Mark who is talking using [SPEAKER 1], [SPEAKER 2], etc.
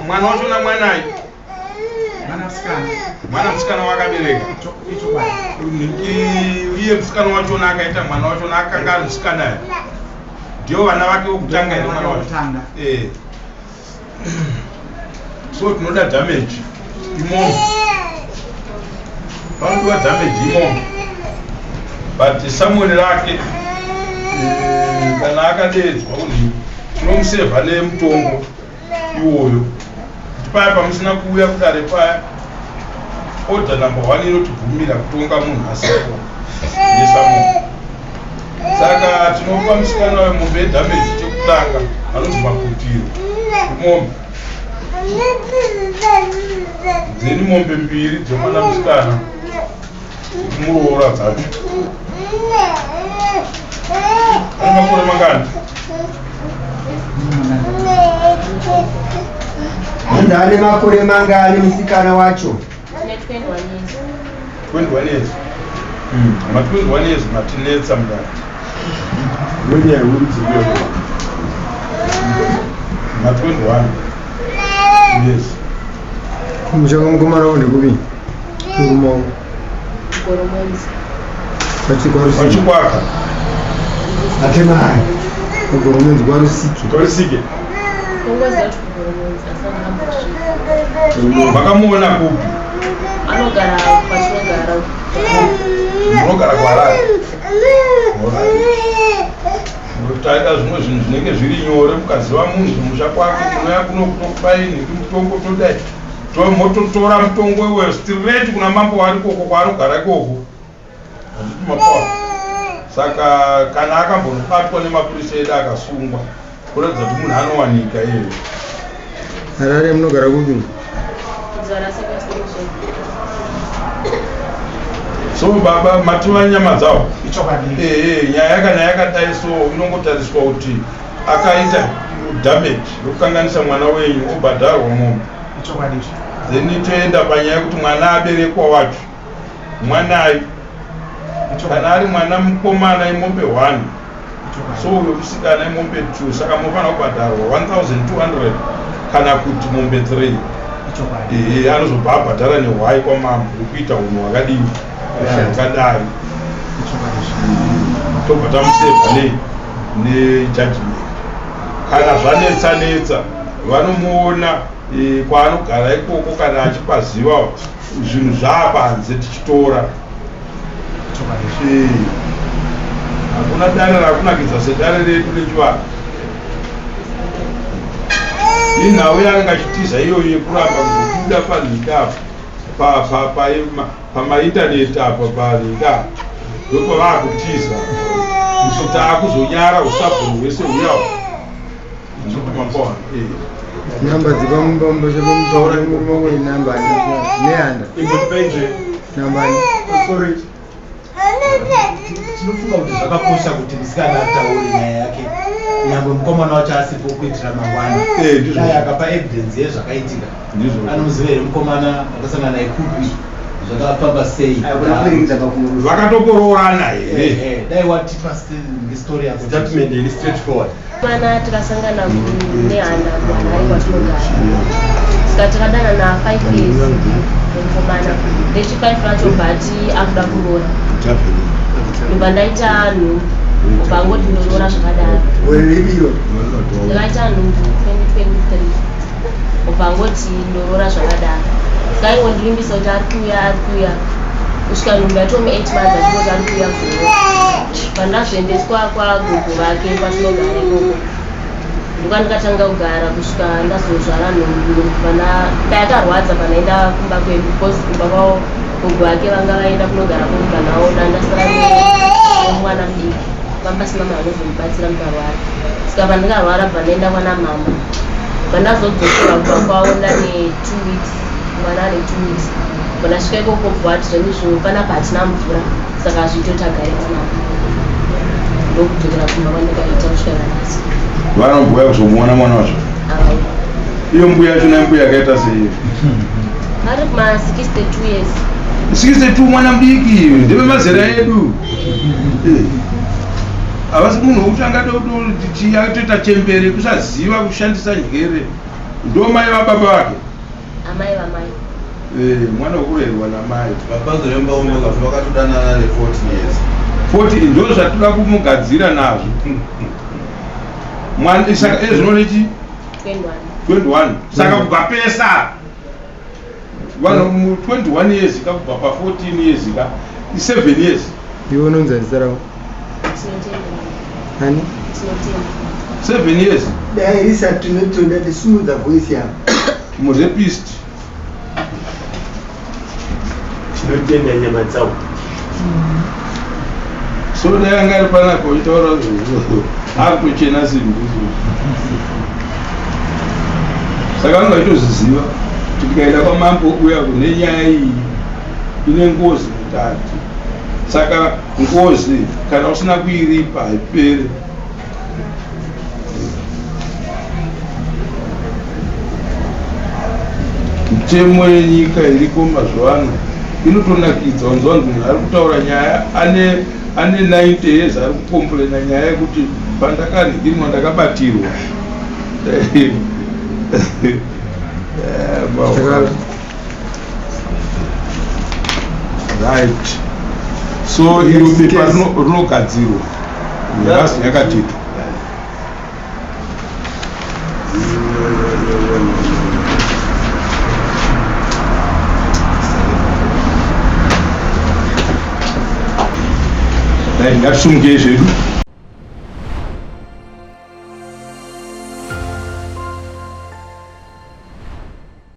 [SPEAKER 1] Mwana wacho na mwanai. Mwana msikana wakabereka. Iye msikana wacho akaita mwana wacho akanga ari musikana. Ndio vana vake vokutanga ine mwana wacho. So tinoda damage imomo. Vanodiwa damage imomo. But Samuel rake kana akadedzwa kuti tinomusevha nemutombo iwoyo kuti paya pamusina kuuya kudare paya order number 1 inotibvumira kutonga munhu asipo neSamuel. Saka tinopa musikana wemombe damage chekutanga anonzi maputiro imombe dzeni mombe mbiri dzemwana musikana kumuroora dzacho. Ane makore mangani?
[SPEAKER 2] Munhu ane makore mangani musikana wacho?
[SPEAKER 1] 21 years. Ma 21 years matinetsa mudari.
[SPEAKER 2] Mwenye uruti uyo.
[SPEAKER 1] Ma 21. Yes.
[SPEAKER 2] Mshaka mkomana wone kubi? Kurumo.
[SPEAKER 1] Wachikwaka.
[SPEAKER 2] Atemai. Kugoromonzi
[SPEAKER 1] kwarisike. Makamuona kupi?
[SPEAKER 3] Anogara kwatinogara.
[SPEAKER 1] Munogara kwaRarare. Taita zvimwe zvinhu zvinenge zviri nyore mukaziva munhu kumusha kwake tinouya kuno kutokubaini mutombo todai mototora mutombo iweyo straight kuna mambo wari koko kwaanogara ikoko. Mapawa. Saka kana akambonobatwa nemapurisa edu akasungwa kuratidza kuti munhu anowanika iyeyo.
[SPEAKER 2] Harare munogara kupi?
[SPEAKER 1] So baba mativa nyama dzavo nyaya kana yakadai so inongotariswa kuti akaita damage yokukanganisa mwana wenyu obhadharwa mombe. Then toenda panyaya yekuti mwana aberekwa wacho mwanayi kana ari mwana mukomana imombe 1 so uyo musikana imombe 2 saka mofanira kubhadharwa 1200 kana kuti mombe 3 anozobva abhadhara nehwai kwamambo yekuita unhu hwakadini hwakadai tobva tamusevha nejudgment. Kana zvanetsa vanomuona kwaanogara ikoko kana achipaziva zvinhu zvaapanze tichitora. Hakuna dare rakunakidza sedare redu rechivanhu. Inhau yanga achitiza iyoyo yekuramba kuzobuda panhika pamaindaneti apa panhika ndopa vaakutiza kuti akuzonyara usabhuru hwese huyawo mapawa.
[SPEAKER 2] Namba dzipamumba chepamutaura mumwe namba neanda namba
[SPEAKER 4] sorry. Tinofunga kuti zvakakosha kuti musikana ataure nyaya yake nyangwe mukomana wacho asipo kuitira mangwana. Dai akapa evidence yezvakaitika anoziva here mukomana akasangana naye kupi zvakafamba sei
[SPEAKER 1] vakatokoroorana here.
[SPEAKER 4] Dai watipa story yako statement iri straight forward.
[SPEAKER 3] Mana tikasangana nehanda mwana ari kwatinogara saka takadana na 5 years mukomana rechi5 racho bhati akuda kuroora ndobva ndaita nhu ukangoti ndoroora zvakadaro ndakaita nhu 2023 ukangoti ndoroora zvakadaro skaingondirimbisa kuti ari kuuya kusvika nhumbi yatome 8 months achingoti ari kuuya kuroora pandazviendeswa kwagogo vake kwatinogara ikoko ndokandikatanga kugara kusvika ndazozvara nhumbi payakarwadza panaenda kumba kwedu because kumba kwavo gogo vake vanga vaenda kunogara kunyika navo dandasara nemwana mudiki vambasina munhu anozomubatsira mukarwara saka pandikarwara bva ndaenda kwana mama pandazodzokerwa kuba kwavo ndane 2 weeks mwana ane 2 weeks pandasvika ikoko bvati zvenyu zvinhu panapa hatina mvura saka hazvitotagaita navo ndokudzokera kumba kwandikaita kusvika nanhasi.
[SPEAKER 1] Vanombuya kuzomuona mwana wacho? Iyo mbuya yacho naimbuya yakaita sei?
[SPEAKER 3] Ari kuma 62 years.
[SPEAKER 1] 62 mwana mudiki ndeve mazera edu. Havasi munhu wekuti angatoita chembere kusaziva kushandisa njere ndo mai vababa vake
[SPEAKER 3] amai vamai
[SPEAKER 1] mwana wokurerwa namai
[SPEAKER 5] vapanzoremba umeka vakatodanana ne14 years
[SPEAKER 1] 40 ndo zvatoda kumugadzira nazvo mwana saka ezvinoneti 21 saka kubva pesa vanhu 21 years kakubva pa 14 years ka 7 years
[SPEAKER 2] iwe unonzanisa rawo hani
[SPEAKER 1] 7 years
[SPEAKER 2] dai risati notonda tisimudza voice yako
[SPEAKER 1] murepist
[SPEAKER 2] tinotenda nyama dzavo
[SPEAKER 1] so dai anga ari panapa uchitaura akutochena zvinhu saka anga itozviziva kuti tikaenda kwamambo uya kune nyaya iyi ine ngozi mutatu saka ngozi kana usina kuiripa haiperi mitemo yenyika iriko mazuva ano inotonakidza unzwanzi munhu ari kutaura nyaya ane 90 years ari kukomplena nyaya yekuti pandakanhigimwa ndakabatirwa right so iro pepa rinogadzirwa yakazi yakatitwa ngatisumukei zvedu